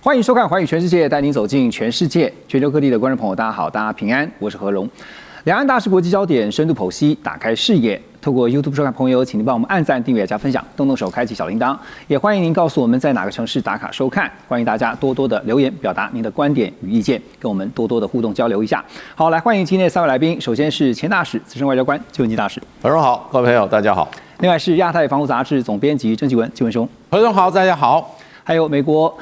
欢迎收看《寰宇全世界》，带您走进全世界。全球各地的观众朋友，大家好，大家平安，我是何荣。两岸大事国际焦点，深度剖析，打开视野。透过 YouTube 收看朋友，请您帮我们按赞、订阅、加分享，动动手开启小铃铛。也欢迎您告诉我们在哪个城市打卡收看。欢迎大家多多的留言，表达您的观点与意见，跟我们多多的互动交流一下。好，来欢迎今天的3位来宾。首先是前大使、资深外交官纪文基大使。何荣好，各位朋友大家好。另外是亚太防务杂志总编辑郑继文，继文兄。何荣好，大家好。还有美国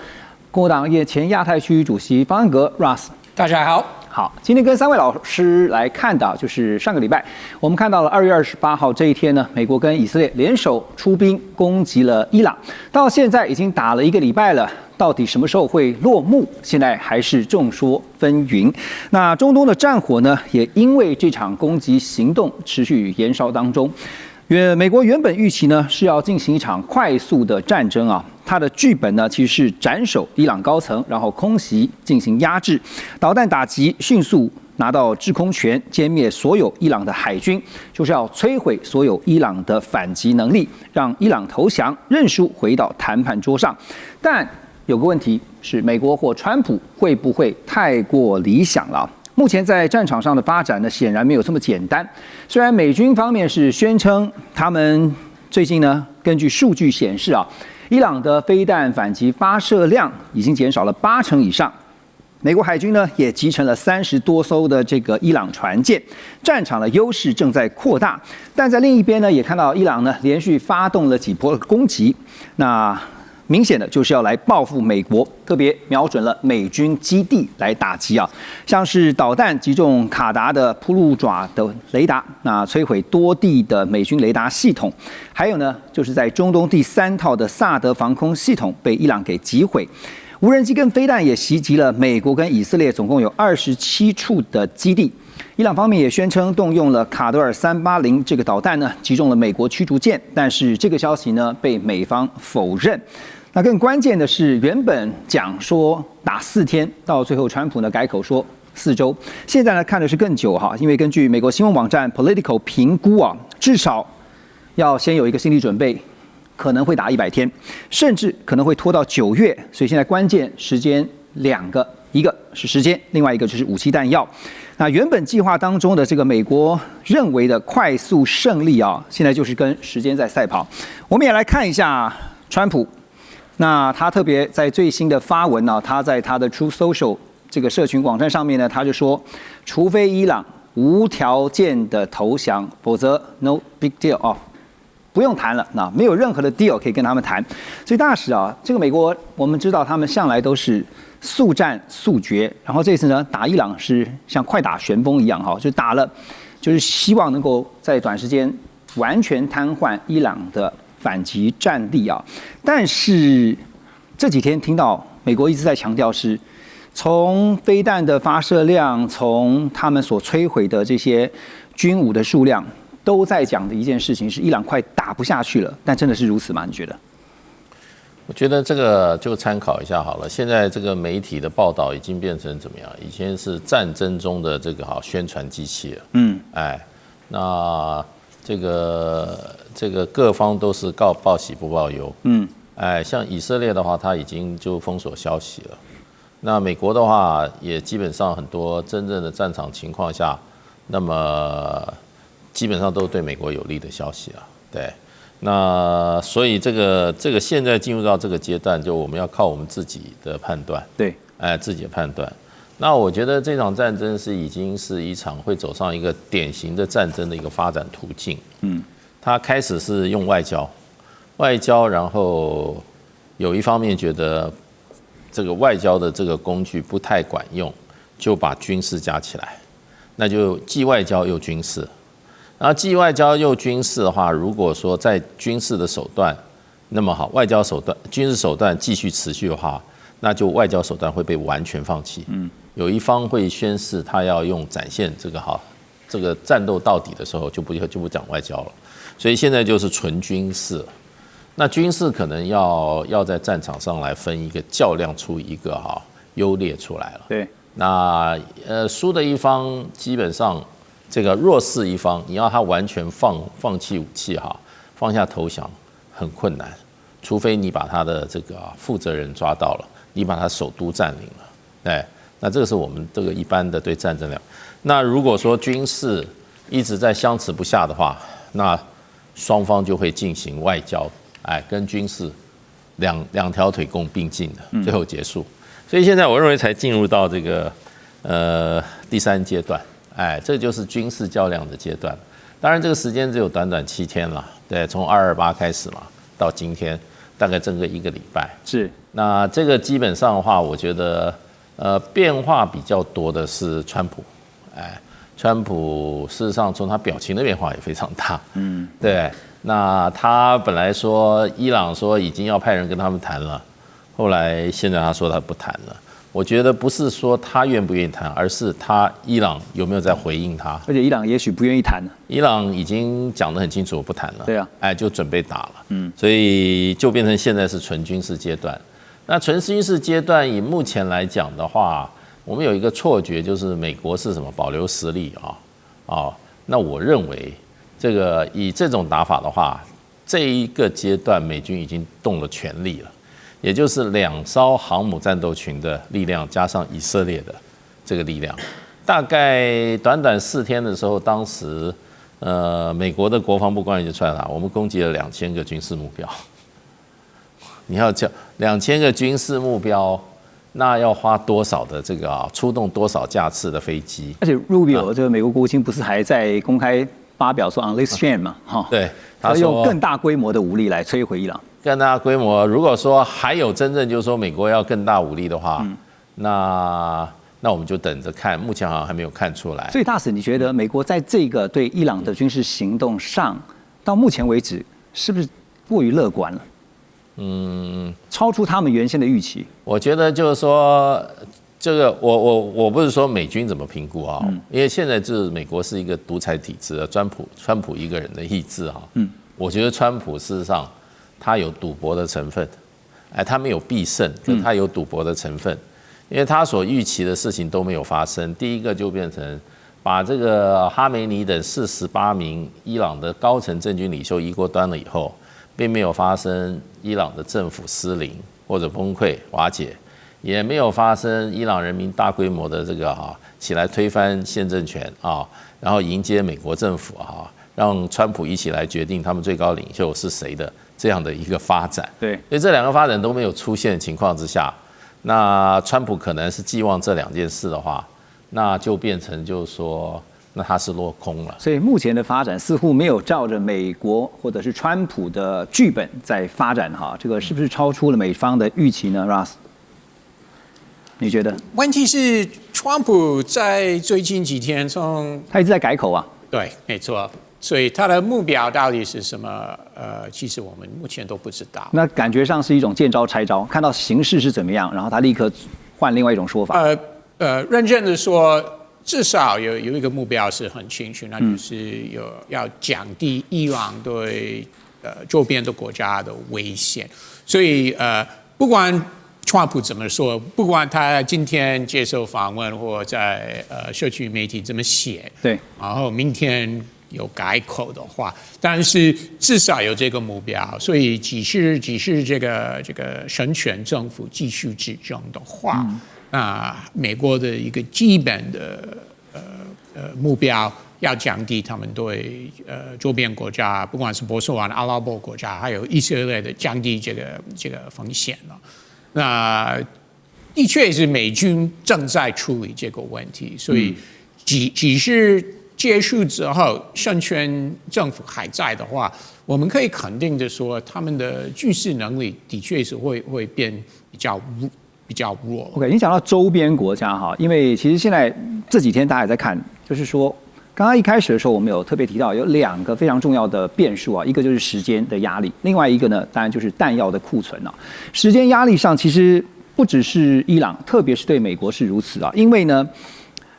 共和党前亚太区主席方恩格 Russ， 大家好。好，今天跟3位老师来看的，就是上个礼拜我们看到了2月28号这一天呢，美国跟以色列联手出兵攻击了伊朗，到现在已经打了1个礼拜了，到底什么时候会落幕？现在还是众说纷纭。那中东的战火呢，也因为这场攻击行动持续延烧当中。美国原本预期呢是要进行一场快速的战争啊，它的剧本呢其实是斩首伊朗高层，然后空袭进行压制，导弹打击迅速拿到制空权，歼灭所有伊朗的海军，就是要摧毁所有伊朗的反击能力，让伊朗投降认输，回到谈判桌上。但有个问题是，美国或川普会不会太过理想了？目前在战场上的发展呢，显然没有这么简单。虽然美军方面是宣称，他们最近呢，根据数据显示啊，伊朗的飞弹反击发射量已经减少了80%以上。美国海军呢，也集成了30多艘的这个伊朗船舰，战场的优势正在扩大。但在另一边呢，也看到伊朗呢连续发动了几波的攻击，那明显的就是要来报复美国，特别瞄准了美军基地来打击啊，像是导弹击中卡达的铺路爪的雷达，那摧毁多地的美军雷达系统，还有呢，就是在中东第3套的萨德防空系统被伊朗给击毁。无人机跟飞弹也袭击了美国跟以色列总共有27处的基地。伊朗方面也宣称动用了卡德尔380这个导弹呢，击中了美国驱逐舰，但是这个消息呢被美方否认。那更关键的是，原本讲说打4天，到最后川普呢改口说4周，现在呢看的是更久哈，因为根据美国新闻网站 Politico 评估啊，至少要先有一个心理准备，可能会打100天，甚至可能会拖到9月。所以现在关键时间2个，一个是时间，另外一个就是武器弹药。那原本计划当中的这个美国认为的快速胜利啊，现在就是跟时间在赛跑。我们也来看一下川普。那他特别在最新的发文呢，他在他的 Truth Social 这个社群网站上面呢，他就说，除非伊朗无条件的投降，否则 no big deal 哦，不用谈了，那没有任何的 deal 可以跟他们谈。所以大使啊，这个美国我们知道他们向来都是速战速决，然后这次呢打伊朗是像快打旋风一样哈，就打了，就是希望能够在短时间完全瘫痪伊朗的反击战力啊，但是这几天听到美国一直在强调是，从飞弹的发射量，从他们所摧毁的这些军武的数量，都在讲的一件事情是，伊朗快打不下去了。但真的是如此吗？你觉得？我觉得这个就参考一下好了。现在这个媒体的报道已经变成怎么样？以前是战争中的这个宣传机器了。那这个各方都是报喜不报忧，像以色列的话，它已经就封锁消息了。那美国的话，也基本上很多真正的战场情况下，那么基本上都对美国有利的消息了。对，那所以这个现在进入到这个阶段，就我们要靠我们自己的判断，对，自己的判断。那我觉得这场战争已经是一场会走上一个典型的战争的一个发展途径。他开始是用外交，然后有一方面觉得这个外交的这个工具不太管用，就把军事加起来，那就既外交又军事。然后既外交又军事的话，如果说在军事的手段那么好，外交手段、军事手段继续持续的话，那就外交手段会被完全放弃。有一方会宣示他要用展现这个战斗到底的时候，就不讲外交了。所以现在就是纯军事，那军事可能要在战场上来分一个较量出一个优劣出来了。对，那输的一方基本上这个弱势一方，你要他完全放弃武器放下投降很困难，除非你把他的这个负责人抓到了，你把它首都占领了，哎，那这个是我们这个一般的对战争了。那如果说军事一直在相持不下的话，那双方就会进行外交，哎，跟军事两条腿共并进的，最后结束。所以现在我认为才进入到这个第3阶段，哎，这就是军事较量的阶段。当然这个时间只有短短7天了，对，从228开始嘛，到今天大概整个1个礼拜。是，那这个基本上的话，我觉得变化比较多的是川普，哎，川普事实上从他表情的变化也非常大，对。那他本来说伊朗说已经要派人跟他们谈了，后来现在他说他不谈了。我觉得不是说他愿不愿意谈，而是伊朗有没有在回应他。而且伊朗也许不愿意谈。伊朗已经讲得很清楚，我不谈了。对啊，哎，就准备打了。所以就变成现在是纯军事阶段。那纯军事阶段以目前来讲的话，我们有一个错觉，就是美国是什么保留实力啊。那我认为这个以这种打法的话，这一个阶段美军已经动了全力了。也就是2艘航母战斗群的力量加上以色列的这个力量，大概短短4天的时候，当时美国的国防部官员就出来了，我们攻击了2000个军事目标。你要讲2000个军事目标，那要花多少的这个出动多少架次的飞机？而且 Rubio 这个美国国务卿不是还在公开发表说 Unleash Chain 嘛？对，他用更大规模的武力来摧毁伊朗。更大规模，如果说还有真正就是说美国要更大武力的话，那我们就等着看。目前好像还没有看出来。所以大使，你觉得美国在这个对伊朗的军事行动上，到目前为止是不是过于乐观了？超出他们原先的预期。我觉得就是说，这个我不是说美军怎么评估啊，因为现在就是美国是一个独裁体制，川普一个人的意志啊。我觉得川普事实上他有赌博的成分，哎，他没有必胜，可他有赌博的成分，因为他所预期的事情都没有发生。第一个就变成把这个哈梅尼等48名伊朗的高层政军领袖移过端了以后，并没有发生伊朗的政府失灵或者崩溃瓦解，也没有发生伊朗人民大规模的这个起来推翻现政权然后迎接美国政府让川普一起来决定他们最高领袖是谁的这样的一个发展。对，所以这2个发展都没有出现的情况之下，那川普可能是寄望这2件事的话，那就变成就是说，那他是落空了。所以目前的发展似乎没有照着美国或者是川普的剧本在发展这个是不是超出了美方的预期呢 ？Russ， 你觉得？问题是川普在最近几天他一直在改口啊。对，没错。所以他的目标到底是什么？其实我们目前都不知道。那感觉上是一种见招拆招，看到形势是怎么样，然后他立刻换另外一种说法。认真的说，至少有一个目标是很清楚，那就是要降低伊朗对周边的国家的危险。所以不管川普怎么说，不管他今天接受访问或在社区媒体这么写，对，然后明天有改口的话，但是至少有这个目标，所以即使这个神权政府继续执政的话，那美国的一个基本的目标要降低他们对周边国家，不管是波斯湾、阿拉伯国家，还有以色列的降低这个风险了。那的确是美军正在处理这个问题，所以即使结束之后，神权政府还在的话，我们可以肯定的说，他们的军事能力的确是会变比较弱。OK， 你讲到周边国家因为其实现在这几天大家也在看，就是说，刚刚一开始的时候我们有特别提到有2个非常重要的变数一个就是时间的压力，另外一个呢，当然就是弹药的库存时间压力上，其实不只是伊朗，特别是对美国是如此因为呢，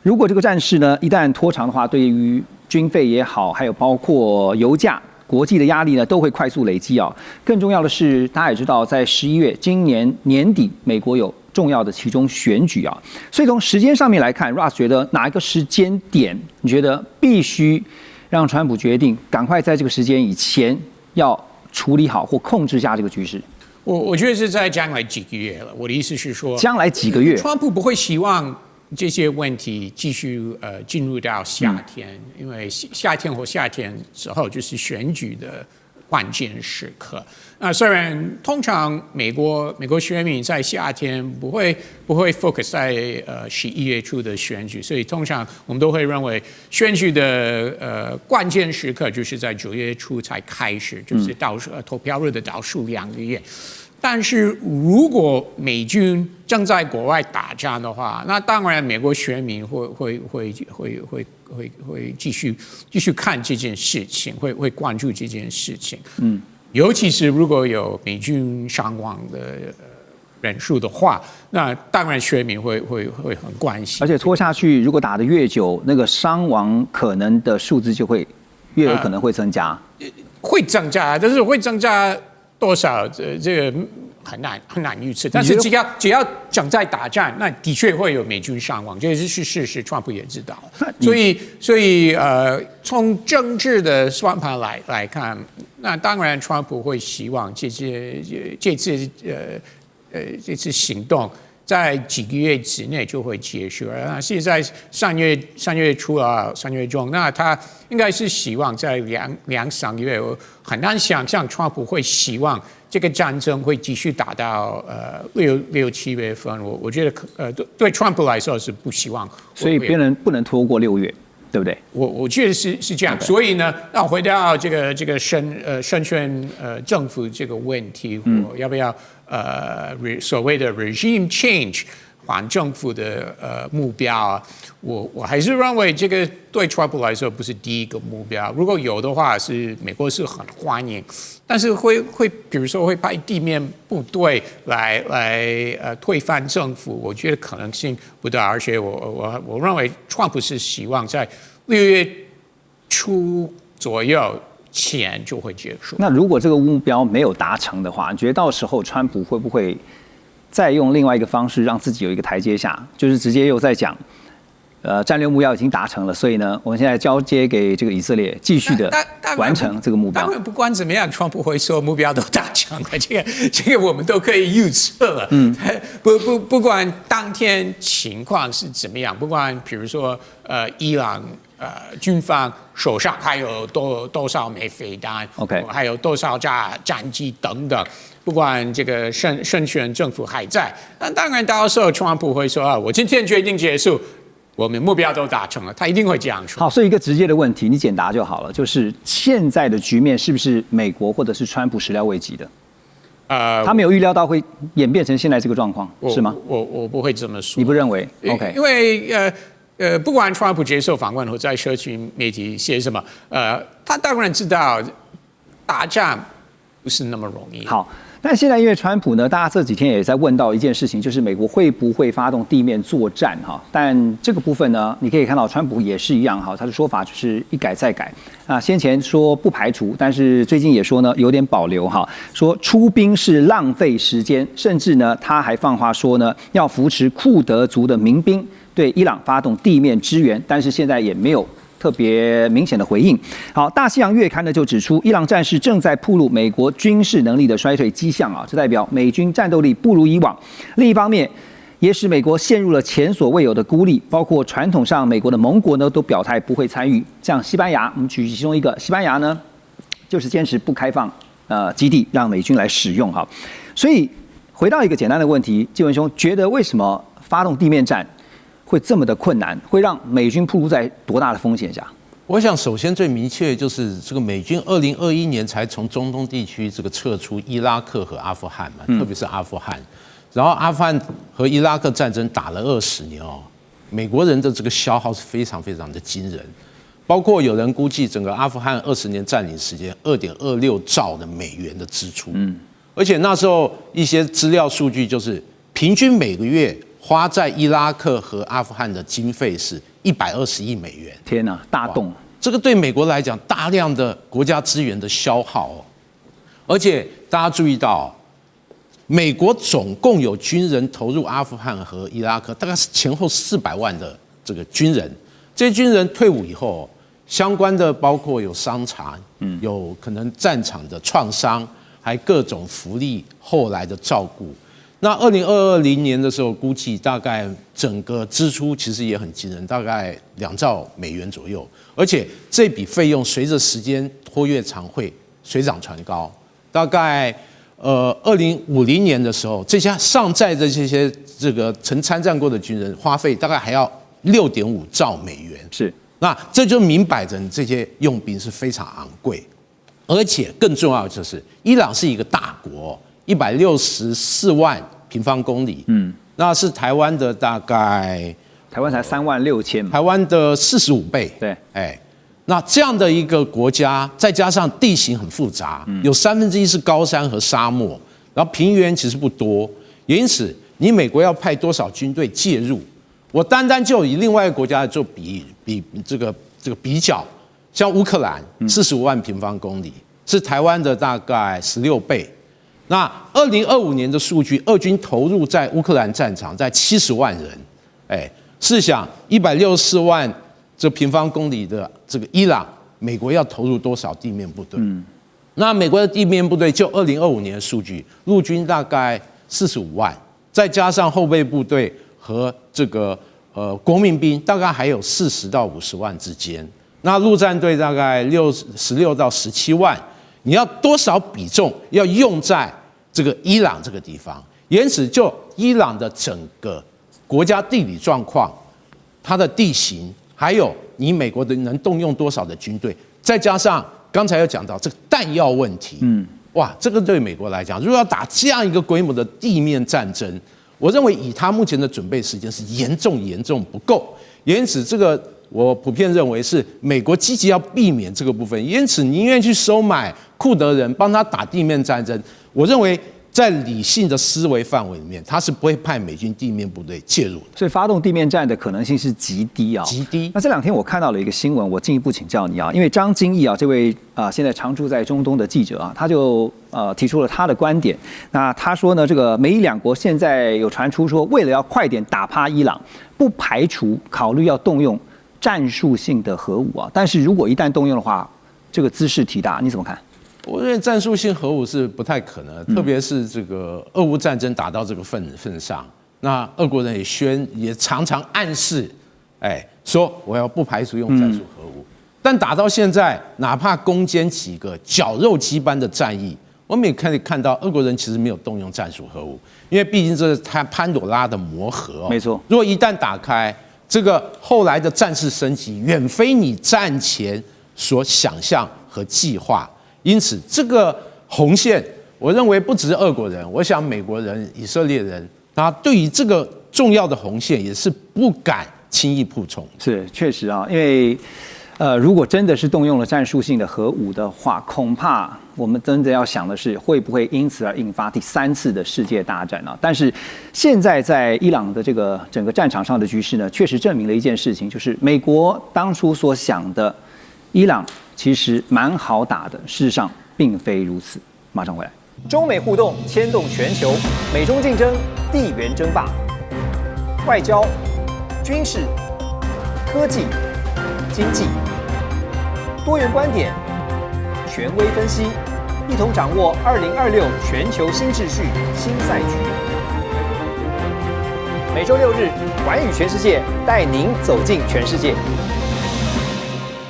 如果这个战事呢一旦拖长的话，对于军费也好，还有包括油价、国际的压力呢，都会快速累积更重要的是，大家也知道，在11月今年年底，美国有重要的其中选举所以从时间上面来看 ，Russ 觉得哪一个时间点，你觉得必须让川普决定赶快在这个时间以前要处理好或控制下这个局势？我觉得是在将来几个月了。我的意思是说，将来几个月，川普不会希望这些问题继续进入到夏天，因为夏天之后就是选举的关键时刻。那虽然通常美国选民在夏天不会 focus 在11月初的选举，所以通常我们都会认为选举的关键时刻就是在9月初才开始，就是投票日的倒数2个月。但是如果美军正在国外打仗的话，那当然美国选民会继续看这件事情，会关注这件事情。尤其是如果有美军伤亡的人数的话，那当然选民会很关心。而且拖下去，如果打得越久，那个伤亡可能的数字就会越有可能会增加。会增加，但是会增加多少？这个很难预测。但是只要正在打仗，那的确会有美军伤亡，这是事实，川普也知道。所以从政治的算盘来看，那当然川普会希望这次行动在几个月之内就会结束。那现在3月初啊，3月中，那他应该是希望在两三个月。我很难想象川普会希望这个战争会继续打到6、7月份。我觉得对川普来说是不希望，所以不能拖过6月。对不对？我觉得是这样，所以呢，那回到这个胜选政府这个问题，我要不要所谓的 regime change 反政府的目标啊？我还是认为这个对川普来说不是第一个目标，如果有的话，美国是很欢迎，但是会比如说会派地面部队来推翻政府，我觉得可能性不大，而且我认为川普是希望在6月初左右前就会结束。那如果这个目标没有达成的话，你觉得到时候川普会不会再用另外一个方式让自己有一个台阶下，就是直接又在讲？战略目标已经达成了，所以呢，我们现在交接给这个以色列，继续的完成这个目标。当然，不管怎么样，川普会说目标都达成了，这个我们都可以预测了。不管当天情况是怎么样，不管比如说伊朗军方手上还有多少枚飞弹 ，OK， 还有多少架战机等等。不管这个胜选政府还在，那当然到时候川普会说我今天决定结束。我们目标都达成了，他一定会这样说。好，所以一个直接的问题，你简答就好了，就是现在的局面是不是美国或者是川普始料未及的？他没有预料到会演变成现在这个状况，是吗？我不会这么说。你不认为 ？OK， 因为不管川普接受访问或在社群媒体写什么，他当然知道打仗不是那么容易。好。但现在因为川普呢，大家这几天也在问到一件事情，就是美国会不会发动地面作战哈？但这个部分呢，你可以看到川普也是一样哈，他的说法就是一改再改啊。先前说不排除，但是最近也说呢有点保留哈，说出兵是浪费时间，甚至呢他还放话说呢要扶持库德族的民兵对伊朗发动地面支援，但是现在也没有特别明显的回应。好，大西洋月刊呢就指出，伊朗战事正在暴露美国军事能力的衰退迹象啊，这代表美军战斗力不如以往。另一方面，也使美国陷入了前所未有的孤立，包括传统上美国的盟国呢都表态不会参与。像西班牙，我们举其中一个，西班牙呢就是坚持不开放基地让美军来使用哈。所以回到一个简单的问题，纪文兄觉得为什么发动地面战会这么的困难，会让美军暴露在多大的风险下？我想，首先最明确就是这个美军2021年才从中东地区这个撤出伊拉克和阿富汗嘛，特别是阿富汗。然后阿富汗和伊拉克战争打了20年哦，美国人的这个消耗是非常非常的惊人，包括有人估计整个阿富汗20年占领时间2.26兆的美元的支出，而且那时候一些资料数据就是平均每个月花在伊拉克和阿富汗的经费是120亿美元。天哪，大动！这个对美国来讲，大量的国家资源的消耗哦。而且大家注意到，美国总共有军人投入阿富汗和伊拉克，大概是前后400万的这个军人。这些军人退伍以后，相关的包括有伤残，有可能战场的创伤，还各种福利后来的照顾。那2020年的时候，估计大概整个支出其实也很惊人，大概2兆美元左右，而且这笔费用随着时间拖越长会水涨船高。大概2050年的时候，这些上在的这个曾参战过的军人花费大概还要6.5兆美元。是，那这就明摆着这些用兵是非常昂贵，而且更重要的就是伊朗是一个大国。164万平方公里，那是台湾的大概，台湾才36000嘛，台湾的45倍。对，那这样的一个国家，再加上地形很复杂，有1/3是高山和沙漠，然后平原其实不多，也因此你美国要派多少军队介入，我单单就以另外一个国家做这个比较，像乌克兰45万平方公里，是台湾的大概16倍。那2025年的数据，俄军投入在乌克兰战场在70万人，试想164万这平方公里的这个伊朗，美国要投入多少地面部队？那美国的地面部队就2025年的数据，陆军大概45万，再加上后备部队和这个国民兵，大概还有40到50万之间。那陆战队大概16到17万，你要多少比重要用在这个伊朗这个地方？因此，就伊朗的整个国家地理状况、它的地形，还有你美国的能动用多少的军队，再加上刚才有讲到这个弹药问题，哇，这个对美国来讲，如果要打这样一个规模的地面战争，我认为以他目前的准备时间是严重不够。因此，这个我普遍认为是美国积极要避免这个部分，因此宁愿去收买库德人帮他打地面战争。我认为在理性的思维范围里面，他是不会派美军地面部队介入的，所以发动地面战的可能性是极低啊，极低。那这2天我看到了一个新闻，我进一步请教你啊，因为张金义啊这位现在常驻在中东的记者啊，他就提出了他的观点。那他说呢，这个美伊两国现在有传出说，为了要快点打趴伊朗，不排除考虑要动用战术性的核武啊，但是如果一旦动用的话，这个兹事体大，你怎么看？我认为战术性核武是不太可能，特别是这个俄乌战争打到这个份上，那俄国人也常常暗示，说我要不排除用战术核武，但打到现在，哪怕攻坚几个绞肉机般的战役，我们也可以看到俄国人其实没有动用战术核武，因为毕竟这是他潘朵拉的魔盒，没错。如果一旦打开，这个后来的战事升级远非你战前所想象和计划。因此，这个红线，我认为不只是俄国人，我想美国人、以色列人，他对于这个重要的红线也是不敢轻易碰触。是，确实啊，因为如果真的是动用了战术性的核武的话，恐怕我们真的要想的是，会不会因此而引发第3次的世界大战啊？但是现在在伊朗的这个整个战场上的局势呢，确实证明了一件事情，就是美国当初所想的伊朗其实蛮好打的，事实上并非如此。马上回来。中美互动牵动全球，美中竞争，地缘争霸，外交、军事、科技、经济，多元观点，权威分析，一同掌握2026全球新秩序、新赛局。每周6日，寰宇全世界，带您走进全世界。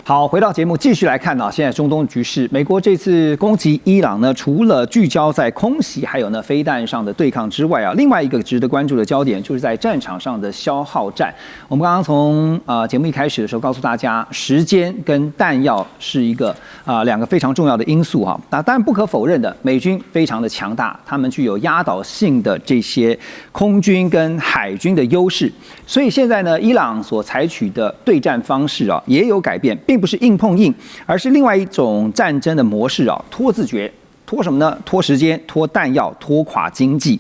好，回到节目继续来看现在中东局势，美国这次攻击伊朗呢，除了聚焦在空袭还有呢飞弹上的对抗之外另外一个值得关注的焦点就是在战场上的消耗战。我们刚刚从节目一开始的时候告诉大家，时间跟弹药是一个2个非常重要的因素那当然不可否认的，美军非常的强大，他们具有压倒性的这些空军跟海军的优势，所以现在呢，伊朗所采取的对战方式也有改变，并不是硬碰硬，而是另外一种战争的模式拖自决，拖什么呢？拖时间，拖弹药，拖垮经济。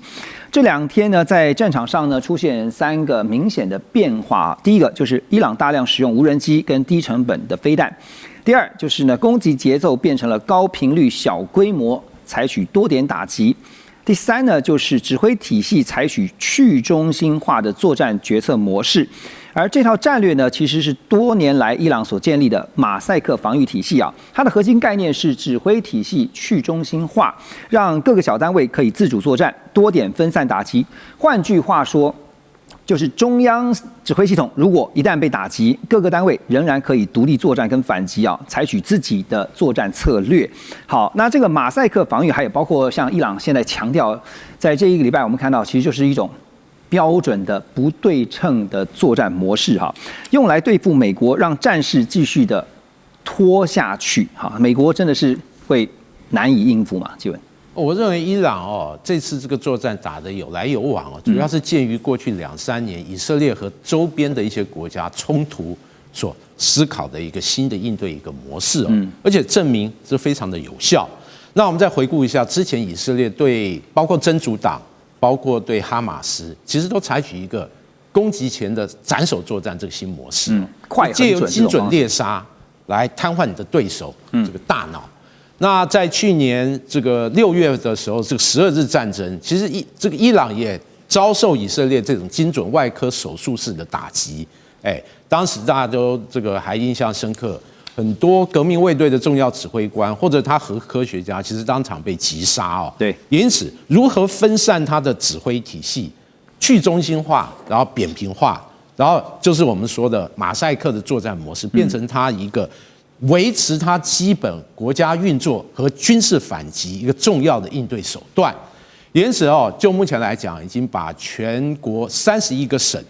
这2天呢，在战场上呢出现3个明显的变化。第一个就是伊朗大量使用无人机跟低成本的飞弹。第二就是呢，攻击节奏变成了高频率、小规模，采取多点打击。第3呢，就是指挥体系采取去中心化的作战决策模式。而这套战略呢，其实是多年来伊朗所建立的马赛克防御体系啊。它的核心概念是指挥体系去中心化，让各个小单位可以自主作战，多点分散打击。换句话说，就是中央指挥系统如果一旦被打击，各个单位仍然可以独立作战跟反击啊，采取自己的作战策略。好，那这个马赛克防御还有包括像伊朗现在强调，在这一个礼拜我们看到，其实就是一种标准的不对称的作战模式哈，用来对付美国，让战事继续的拖下去哈。美国真的是会难以应付嘛？基文，我认为伊朗这次这个作战打得有来有往主要是鉴于过去2-3年以色列和周边的一些国家冲突所思考的一个新的应对一个模式而且证明是非常的有效。那我们再回顾一下之前以色列对包括真主党。包括对哈马斯，其实都采取一个攻击前的斩首作战这个新模式，借由精准猎杀来瘫痪你的对手这个大脑。那在去年这个6月的时候，这个12日战争，其实这个伊朗也遭受以色列这种精准外科手术式的打击。当时大家都这个还印象深刻。很多革命卫队的重要指挥官或者他核科学家，其实当场被击杀对，因此如何分散他的指挥体系，去中心化，然后扁平化，然后就是我们说的马赛克的作战模式，变成他一个维持他基本国家运作和军事反击一个重要的应对手段。因此就目前来讲，已经把全国31个省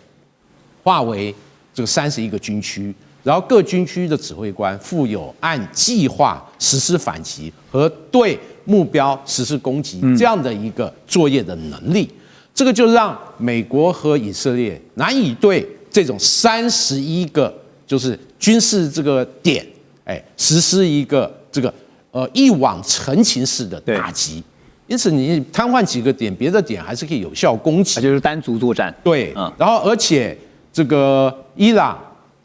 划为这个31个军区。然后各军区的指挥官负有按计划实施反击和对目标实施攻击这样的一个作业的能力，这个就让美国和以色列难以对这种31个就是军事这个点，实施一个这个一网成擒式的打击。因此你瘫痪几个点，别的点还是可以有效攻击，就是单独作战。对，然后而且这个伊朗。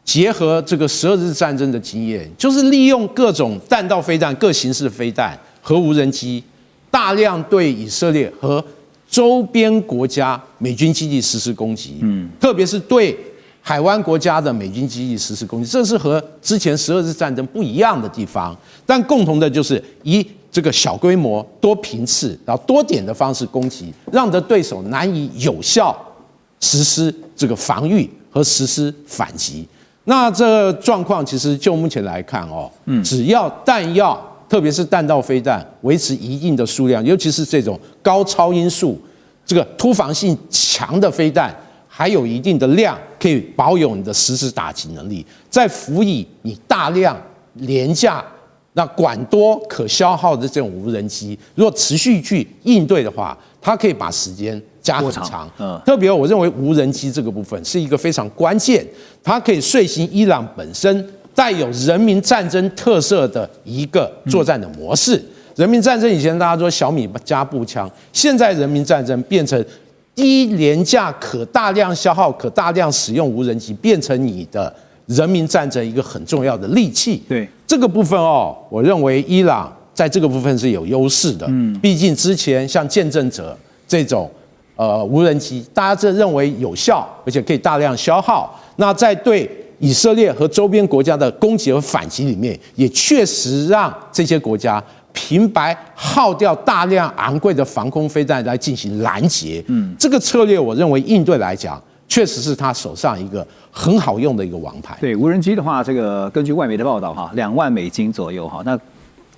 结合这个12日战争的经验，就是利用各种弹道飞弹、各形式的飞弹和无人机，大量对以色列和周边国家美军基地实施攻击。特别是对海湾国家的美军基地实施攻击，这是和之前12日战争不一样的地方。但共同的就是以这个小规模、多频次、然后多点的方式攻击，让的对手难以有效实施这个防御和实施反击。那这状况其实就目前来看只要弹药，特别是弹道飞弹维持一定的数量，尤其是这种高超音速、这个突防性强的飞弹，还有一定的量，可以保有你的实时打击能力。再辅以你大量廉价、那管多可消耗的这种无人机，如果持续去应对的话，它可以把时间加很长。特别我认为无人机这个部分是一个非常关键，它可以遂行伊朗本身带有人民战争特色的一个作战的模式。人民战争以前大家说小米加步枪，现在人民战争变成低廉价、可大量消耗、可大量使用无人机，变成你的人民战争一个很重要的利器。对这个部分我认为伊朗在这个部分是有优势的。毕竟之前像见证者这种无人机，大家认为有效，而且可以大量消耗。那在对以色列和周边国家的攻击和反击里面，也确实让这些国家平白耗掉大量昂贵的防空飞弹来进行拦截。这个策略我认为应对来讲，确实是他手上一个很好用的一个王牌。对无人机的话，这个根据外媒的报道，2万美金左右那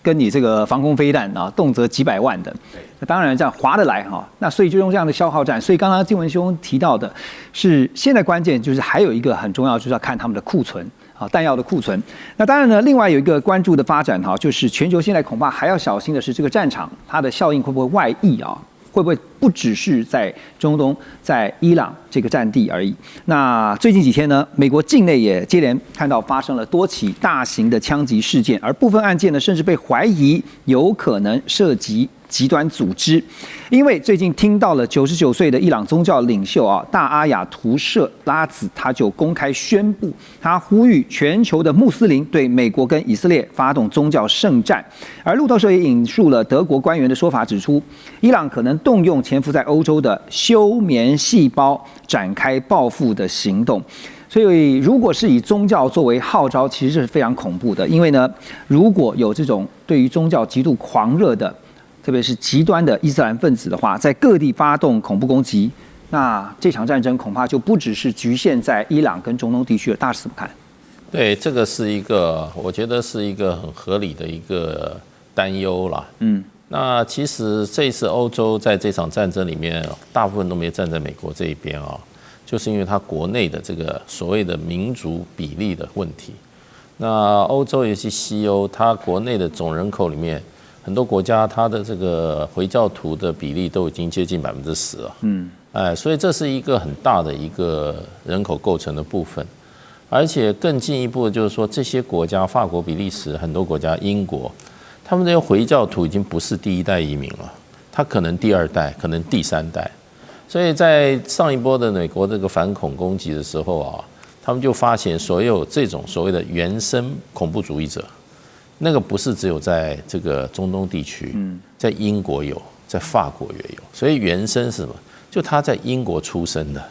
跟你这个防空飞弹动辄几百万的，那当然这样划得来那所以就用这样的消耗战。所以刚刚静文兄提到的是，现在关键就是还有一个很重要，就是要看他们的库存弹药的库存。那当然呢，另外有一个关注的发展就是全球现在恐怕还要小心的是这个战场它的效应会不会外溢会不会不只是在中东、在伊朗这个战地而已？那最近几天呢，美国境内也接连看到发生了多起大型的枪击事件，而部分案件呢，甚至被怀疑有可能涉及极端组织。因为最近听到了99岁的伊朗宗教领袖大阿亚图舍拉子，他就公开宣布，他呼吁全球的穆斯林对美国跟以色列发动宗教圣战。而路透社也引述了德国官员的说法，指出伊朗可能动用潜伏在欧洲的休眠细胞展开报复的行动。所以如果是以宗教作为号召，其实是非常恐怖的。因为呢，如果有这种对于宗教极度狂热的，特别是极端的伊斯兰分子的话，在各地发动恐怖攻击，那这场战争恐怕就不只是局限在伊朗跟中东地区了。大使怎么看？对，这个是一个，我觉得是一个很合理的一个担忧啦。那其实这一次欧洲在这场战争里面，大部分都没站在美国这一边啊，就是因为它国内的这个所谓的民族比例的问题。那欧洲尤其西欧，它国内的总人口里面，很多国家它的这个回教徒的比例都已经接近10%了。所以这是一个很大的一个人口构成的部分。而且更进一步的就是说，这些国家，法国、比利时很多国家，英国，他们这些回教徒已经不是第一代移民了，他可能第2代，可能第3代。所以在上一波的美国这个反恐攻击的时候啊，他们就发现所有这种所谓的原生恐怖主义者，那个不是只有在这个中东地区，在英国有，在法国也有。所以原生是什么？就他在英国出生的，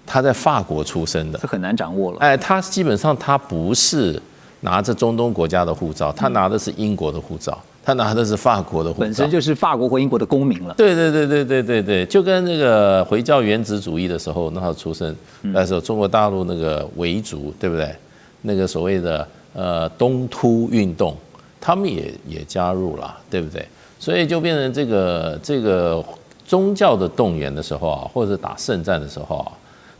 他在法国出生的，这很难掌握了。他基本上他不是拿着中东国家的护照，他拿的是英国的护照，他拿的是法国的护照，本身就是法国或英国的公民了。对，就跟那个回教原子主义的时候，那时候出生，那时候中国大陆那个维族，对不对？那个所谓的东突运动，他们也加入了，对不对？所以就变成这个宗教的动员的时候啊，或者是打圣战的时候啊。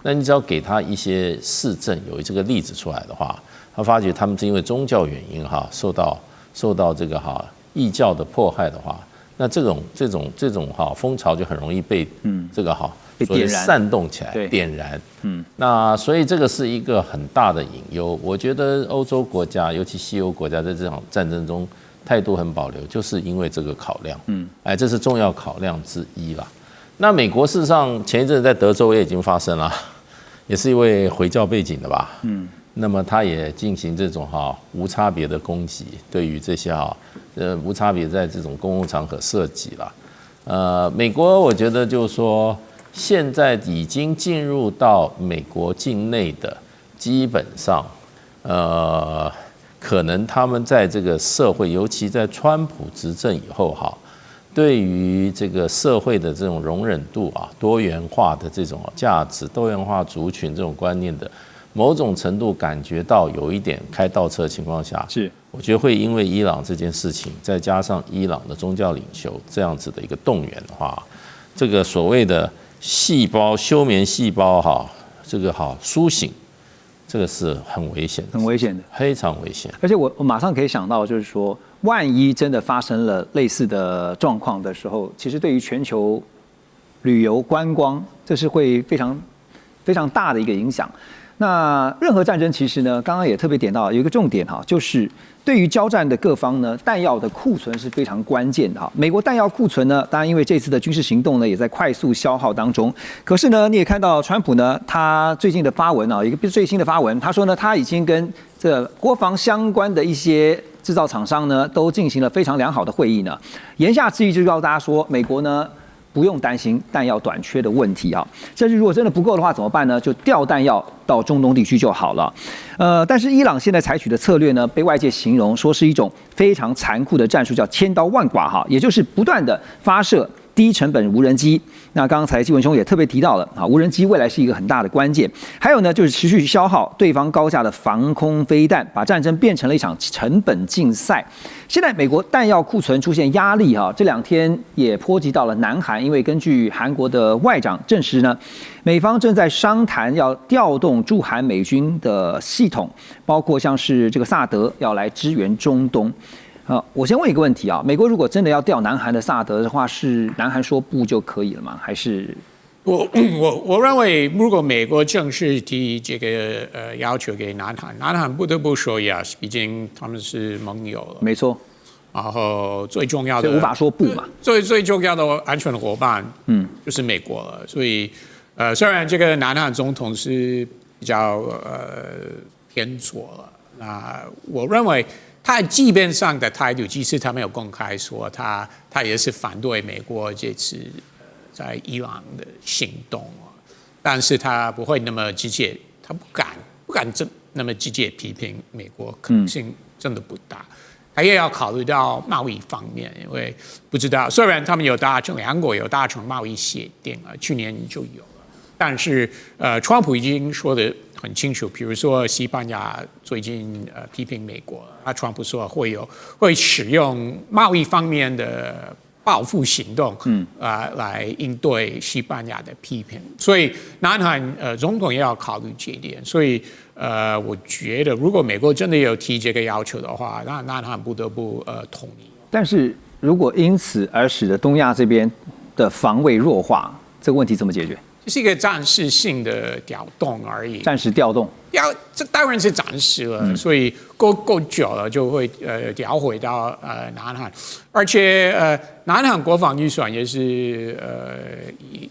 那你只要给他一些事证，有这个例子出来的话，他发觉他们是因为宗教原因受到这个异教的迫害的话，那这种风潮就很容易被这个所以煽动起来，点燃。那所以这个是一个很大的隐忧。我觉得欧洲国家，尤其西欧国家，在这场战争中态度很保留，就是因为这个考量。这是重要考量之一啦。那美国事实上前一阵在德州也已经发生了。也是一位回教背景的吧，那么他也进行这种无差别的攻击，对于这些无差别在这种公共场合射击了。美国我觉得就是说，现在已经进入到美国境内的，基本上，可能他们在这个社会，尤其在川普执政以后对于这个社会的这种容忍度多元化的这种价值、多元化族群这种观念的某种程度感觉到有一点开倒车的情况下，我觉得会因为伊朗这件事情，再加上伊朗的宗教领袖这样子的一个动员的话，这个所谓的休眠细胞这个苏醒，这个是很危险的，很危险的，非常危险。而且我马上可以想到，就是说，万一真的发生了类似的状况的时候，其实对于全球旅游观光，这是会非常非常大的一个影响。那任何战争其实呢，刚刚也特别点到有一个重点就是对于交战的各方呢，弹药的库存是非常关键的美国弹药库存呢，当然因为这次的军事行动呢，也在快速消耗当中。可是呢，你也看到川普呢，他最近的发文一个最新的发文，他说呢，他已经跟这国防相关的一些制造厂商呢，都进行了非常良好的会议呢。言下之意就是告诉大家说，美国呢，不用担心弹药短缺的问题甚至如果真的不够的话怎么办呢？就调弹药到中东地区就好了。但是伊朗现在采取的策略呢，被外界形容说是一种非常残酷的战术，叫千刀万剐也就是不断的发射低成本无人机。那刚才纪文兄也特别提到了无人机未来是一个很大的关键。还有呢，就是持续消耗对方高价的防空飞弹，把战争变成了一场成本竞赛。现在美国弹药库存出现压力这2天也波及到了南韩，因为根据韩国的外长证实呢，美方正在商谈要调动驻韩美军的系统，包括像是这个萨德要来支援中东。我先问一个问题美国如果真的要调南韩的萨德的话，是南韩说不就可以了吗？还是我认为，如果美国正式提这个要求给南韩，南韩不得不说呀，毕竟他们是盟友了，没错。然后最重要的无法说不嘛，最重要的安全伙伴，就是美国了。所以虽然这个南韩总统是比较偏左了，那我认为。他基本上的态度，即使他没有公开说，他也是反对美国这次在伊朗的行动但是他不会那么直接，他不敢不敢那么直接批评美国，可能性真的不大。他也要考虑到贸易方面，因为不知道，虽然他们两国有达成贸易协定啊，去年就有了，但是川普已经说得很清楚，比如说西班牙最近批评美国，川普说会使用贸易方面的报复行动，来应对西班牙的批评，所以南韩总统也要考虑这一点，所以我觉得如果美国真的有提这个要求的话，那南韩不得不同意。但是如果因此而使得东亚这边的防卫弱化，这个问题怎么解决？这是一个暂时性的调动而已，暂时调动，这当然是暂时了，所以够久了就会调回到南韩，而且南韩国防预算也是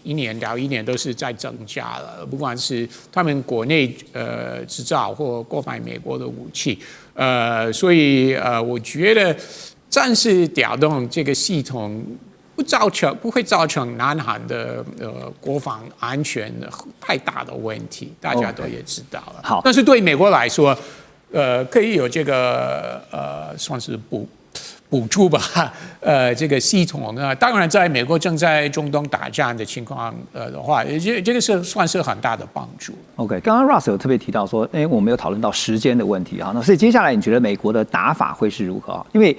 一年到一年都是在增加了，不管是他们国内制造或购买美国的武器，所以我觉得暂时调动这个系统。不会造成南韩的国防安全太大的问题，大家都也知道了。好，但是对美国来说，可以有这个算是补助吧，这个系统呢，当然在美国正在中东打仗的情况的话，这个是算是很大的帮助。OK， 刚刚 Russ 有特别提到说，我们有讨论到时间的问题啊，那所以接下来你觉得美国的打法会是如何啊？因为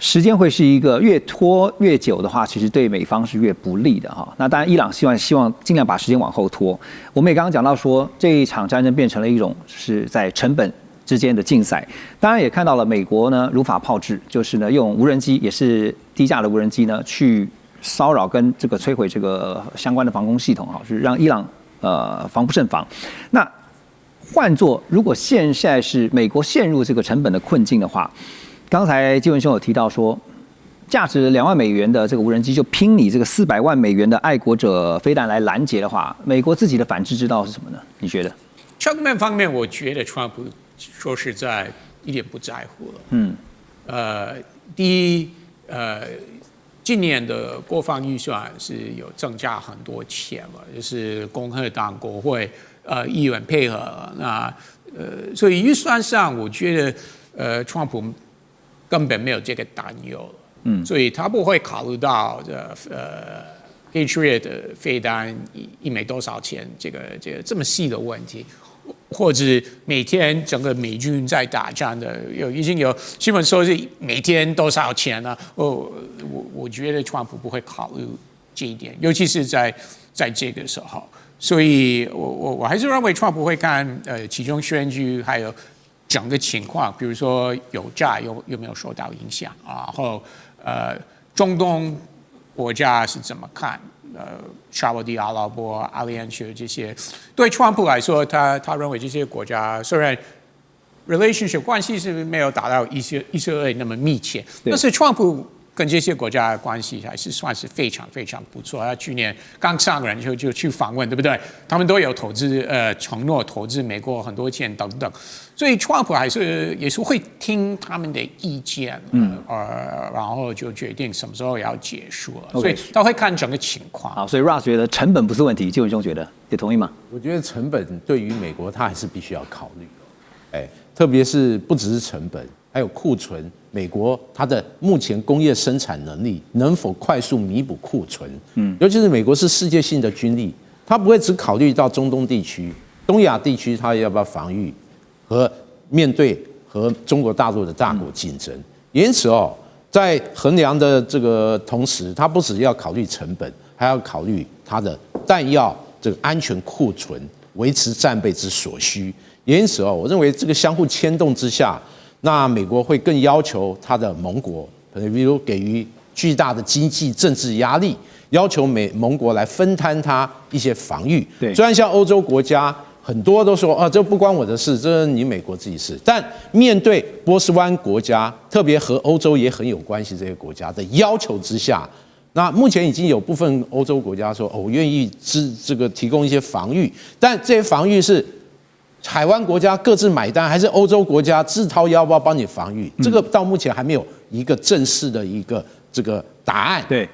时间会是一个越拖越久的话，其实对美方是越不利的哈。那当然，伊朗希望尽量把时间往后拖。我们也刚刚讲到说，这一场战争变成了一种是在成本之间的竞赛。当然也看到了美国呢如法炮制，就是呢用无人机，也是低价的无人机呢去骚扰跟这个摧毁这个相关的防空系统哈，是让伊朗防不胜防。那换作如果现在是美国陷入这个成本的困境的话，刚才基文兄有提到说，价值2万美元的这个无人机就拼你这个400万美元的爱国者飞弹来拦截的话，美国自己的反制之道是什么呢？你觉得？这方面，我觉得川普说实在一点不在乎了。第一，今年的国防预算是有增加很多钱嘛，就是共和党国会议员配合，那所以预算上，我觉得川普根本没有这个担忧，所以他不会考虑到Patriot 的飞弹一枚多少钱，这个这么细的问题，或者每天整个美军在打仗的已经有新闻说是每天多少钱呢？我觉得川普不会考虑这一点，尤其是在这个时候，所以我还是认为川普会看其中选举还有整个情况，比如说油价有没有受到影响，然后中东国家是怎么看？沙特阿拉伯、阿联酋这些，对川普来说，他认为这些国家虽然 relationship 关系是没有达到以色列那么密切，但是川普跟这些国家的关系还是算是非常非常不错。他去年刚上任就去访问，对不对？他们都有投资承诺投资美国很多钱等等，所以川普也是会听他们的意见，然后就决定什么时候要结束了。所以他会看整个情况。好，所以 Russ 觉得成本不是问题，基文兄觉得也同意吗？我觉得成本对于美国，它还是必须要考虑的，特别是不只是成本，还有库存。美国它的目前工业生产能力能否快速弥补库存？尤其是美国是世界性的军力，它不会只考虑到中东地区、东亚地区，它要不要防御和面对和中国大陆的大国竞争。因此在衡量的这个同时，它不只要考虑成本，还要考虑它的弹药这个安全库存，维持战备之所需。因此我认为这个相互牵动之下，那美国会更要求他的盟国，比如给予巨大的经济政治压力，要求盟国来分摊他一些防御。对，虽然像欧洲国家很多都说这不关我的事，这你美国自己事。但面对波斯湾国家，特别和欧洲也很有关系这些国家的要求之下，那目前已经有部分欧洲国家说我愿意提供一些防御，但这些防御是海湾国家各自买单，还是欧洲国家自掏腰包帮你防御？这个到目前还没有一个正式的一个这个答案。对，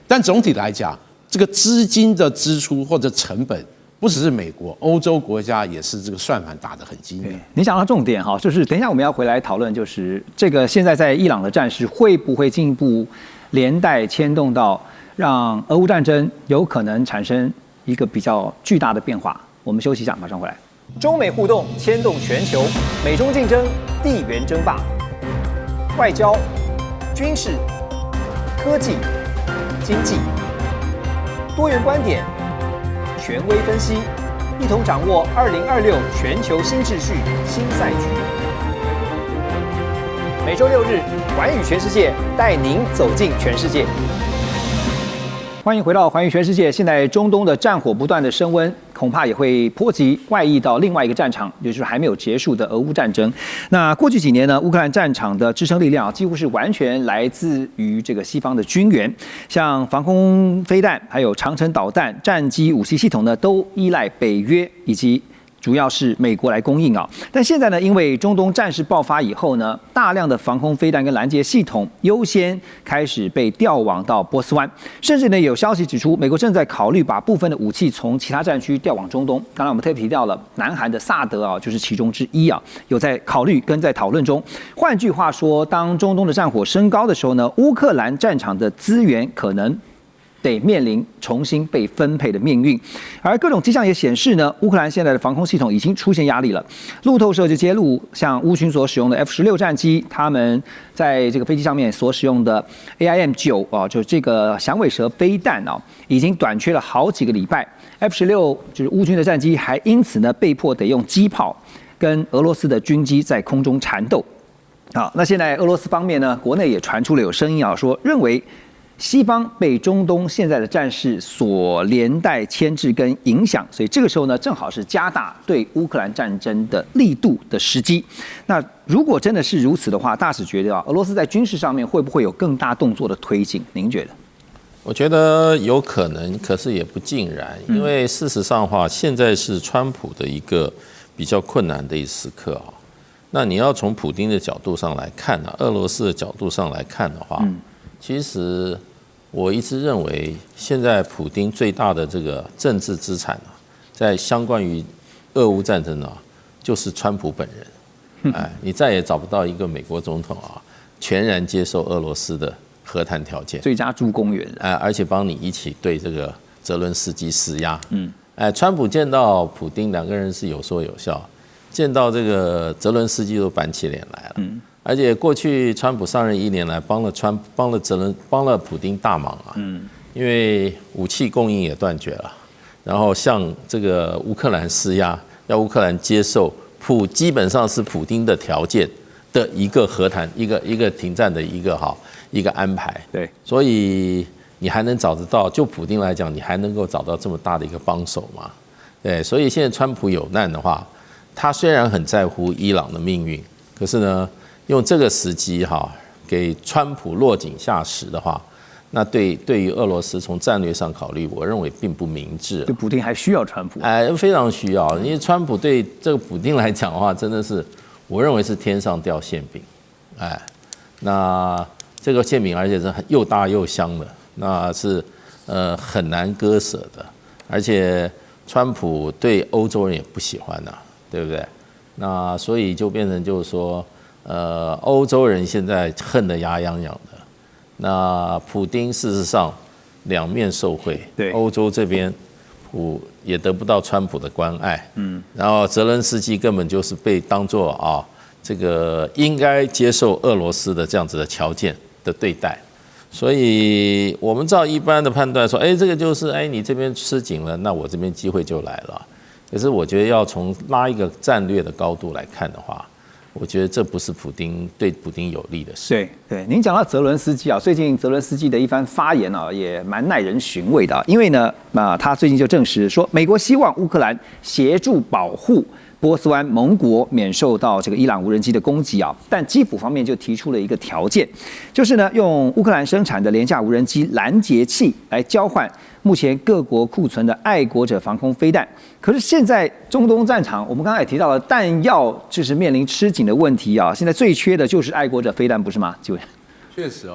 但总体来讲，这个资金的支出或者成本不只是美国，欧洲国家也是这个算盘打得很精明。你讲到重点哈，就是等一下我们要回来讨论，就是这个现在在伊朗的战事会不会进一步连带牵动到让俄乌战争有可能产生一个比较巨大的变化？我们休息一下，马上回来。中美互动牵动全球，美中竞争，地缘争霸，外交、军事、科技、经济，多元观点。权威分析，一同掌握2026全球新秩序、新赛局。每周6日，寰宇全世界带您走进全世界。欢迎回到寰宇全世界。现在中东的战火不断的升温，恐怕也会波及外溢到另外一个战场，也就是还没有结束的俄乌战争。那过去几年呢，乌克兰战场的支撑力量几乎是完全来自于这个西方的军援，像防空飞弹、还有长程导弹、战机武器系统呢，都依赖北约以及主要是美国来供应啊。但现在呢，因为中东战事爆发以后呢，大量的防空飞弹跟拦截系统优先开始被调往到波斯湾，甚至呢有消息指出，美国正在考虑把部分的武器从其他战区调往中东。刚才我们特别提到了南韩的萨德啊，就是其中之一啊，有在考虑跟在讨论中。换句话说，当中东的战火升高的时候呢，乌克兰战场的资源可能得面临重新被分配的命运，而各种迹象也显示呢，乌克兰现在的防空系统已经出现压力了。路透社就揭露，像乌军所使用的 F-16战机，他们在这个飞机上面所使用的 AIM-9啊，就这个响尾蛇飞弹啊，已经短缺了好几个礼拜。F-16就是乌军的战机，还因此呢被迫得用机炮跟俄罗斯的军机在空中缠斗。好，那现在俄罗斯方面呢，国内也传出了有声音啊，说认为西方被中东现在的战事所连带牵制跟影响，所以这个时候呢，正好是加大对乌克兰战争的力度的时机。那如果真的是如此的话，大使觉得啊，俄罗斯在军事上面会不会有更大动作的推进？您觉得？我觉得有可能，可是也不尽然，因为事实上的话，现在是川普的一个比较困难的一时刻啊。那你要从普丁的角度上来看啊，俄罗斯的角度上来看的话，其实我一直认为，现在普丁最大的这个政治资产啊，在相关于俄乌战争啊，就是川普本人。哎，你再也找不到一个美国总统啊，全然接受俄罗斯的和谈条件，最佳助攻员，而且帮你一起对这个泽伦斯基施压。川普见到普丁，两个人是有说有笑，见到这个泽伦斯基都板起脸来了。而且过去川普上任1年来，帮了普丁大忙啊。因为武器供应也断绝了，然后向这个乌克兰施压，要乌克兰接受基本上是普丁的条件的一个和谈，一个停战的一个安排。对，所以你还能找得到，就普丁来讲，你还能够找到这么大的一个帮手吗？对，所以现在川普有难的话，他虽然很在乎伊朗的命运，可是呢，用这个时机给川普落井下石的话，那对于俄罗斯从战略上考虑，我认为并不明智。就普丁还需要川普？非常需要，因为川普对这个普丁来讲的话，真的是我认为是天上掉馅饼。那这个馅饼而且是又大又香的，那是很难割舍的，而且川普对欧洲人也不喜欢对不对？那所以就变成就是说，欧洲人现在恨得牙痒痒的。那普丁事实上两面受贿，对，欧洲这边也得不到川普的关爱，然后泽伦斯基根本就是被当作这个应该接受俄罗斯的这样子的条件的对待。所以我们照一般的判断说，这个就是你这边吃紧了，那我这边机会就来了。可是我觉得要从拉一个战略的高度来看的话，我觉得这不是对普丁有利的事。对，您讲到泽伦斯基最近泽伦斯基的一番发言也蛮耐人寻味的，因为呢，他最近就证实说，美国希望乌克兰协助保护波斯湾盟国免受到这个伊朗无人机的攻击但基辅方面就提出了一个条件，就是呢，用乌克兰生产的廉价无人机拦截器来交换目前各国库存的爱国者防空飞弹。可是现在中东战场，我们刚才也提到了弹药就是面临吃紧的问题现在最缺的就是爱国者飞弹，不是吗？确实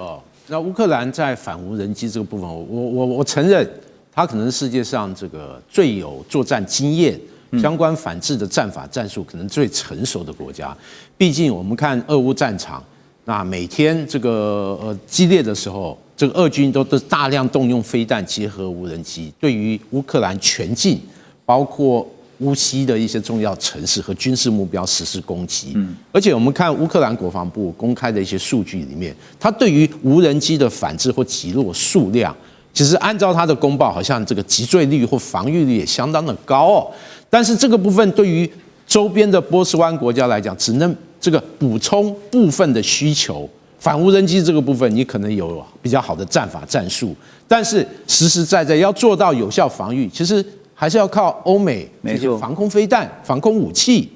那乌克兰在反无人机这个部分，我承认他可能是世界上这个最有作战经验、相关反制的战法战术可能最成熟的国家。毕竟我们看俄乌战场，那每天这个激烈的时候，这个俄军都大量动用飞弹结合无人机，对于乌克兰全境，包括乌西的一些重要城市和军事目标实施攻击。而且我们看乌克兰国防部公开的一些数据里面，它对于无人机的反制或击落数量，其实按照它的公报，好像这个击坠率或防御率也相当的高哦。但是这个部分对于周边的波斯湾国家来讲，只能这个补充部分的需求。反无人机这个部分，你可能有比较好的战法战术，但是实实在在要做到有效防御，其实还是要靠欧美这些防空飞弹、防空武器。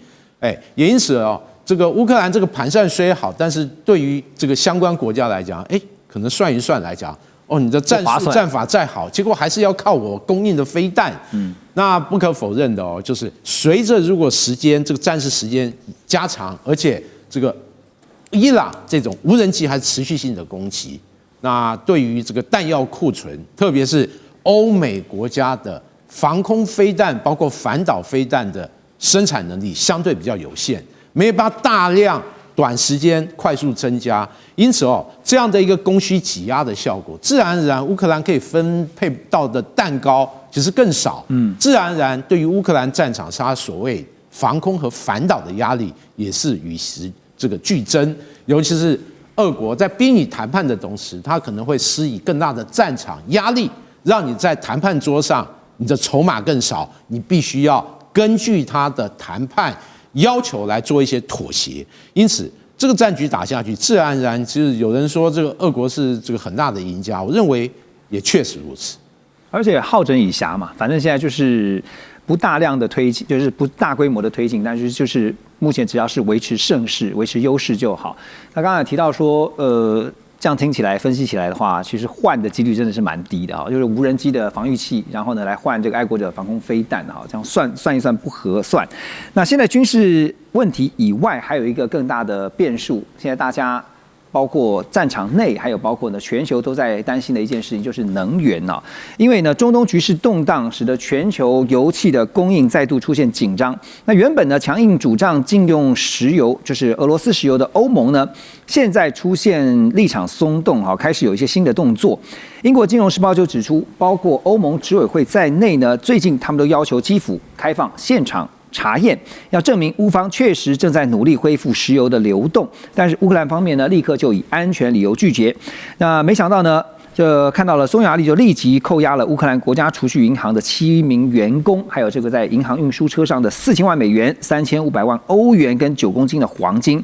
也因此哦，这个乌克兰这个盘算虽好，但是对于这个相关国家来讲，可能算一算来讲，哦，你的战术战法再好，结果还是要靠我供应的飞弹。那不可否认的哦，就是随着如果时间这个战事时间加长，而且这个伊朗这种无人机还是持续性的攻击，那对于这个弹药库存，特别是欧美国家的防空飞弹，包括反导飞弹的生产能力相对比较有限，没有办法大量短时间快速增加，因此哦，这样的一个供需挤压的效果，自然而然乌克兰可以分配到的弹膏其实更少。自然而然对于乌克兰战场上它所谓防空和反导的压力也是与时这个俱增，尤其是俄国在逼你谈判的同时，它可能会施以更大的战场压力，让你在谈判桌上你的筹码更少，你必须要根据他的谈判要求来做一些妥协。因此这个战局打下去，自然而然就是有人说这个俄国是这个很大的赢家，我认为也确实如此。而且好整以暇嘛，反正现在就是不大量的推进，就是不大规模的推进，但是就是目前只要是维持盛世、维持优势就好。那刚才提到说，这样听起来、分析起来的话，其实换的几率真的是蛮低的哈，就是无人机的防御器，然后呢来换这个爱国者防空飞弹哈，这样算一算不合算。那现在军事问题以外，还有一个更大的变数，现在大家包括战场内，还有包括呢全球都在担心的一件事情，就是能源啊。因为呢中东局势动荡，使得全球油气的供应再度出现紧张。那原本呢强硬主张禁用石油，就是俄罗斯石油的欧盟呢，现在出现立场松动啊，开始有一些新的动作。英国金融时报就指出，包括欧盟执委会在内呢，最近他们都要求基辅开放现场查验，要证明乌方确实正在努力恢复石油的流动，但是乌克兰方面呢，立刻就以安全理由拒绝。那没想到呢，就看到了匈牙利就立即扣押了乌克兰国家储蓄银行的7名员工，还有这个在银行运输车上的4000万美元、3500万欧元跟9公斤的黄金。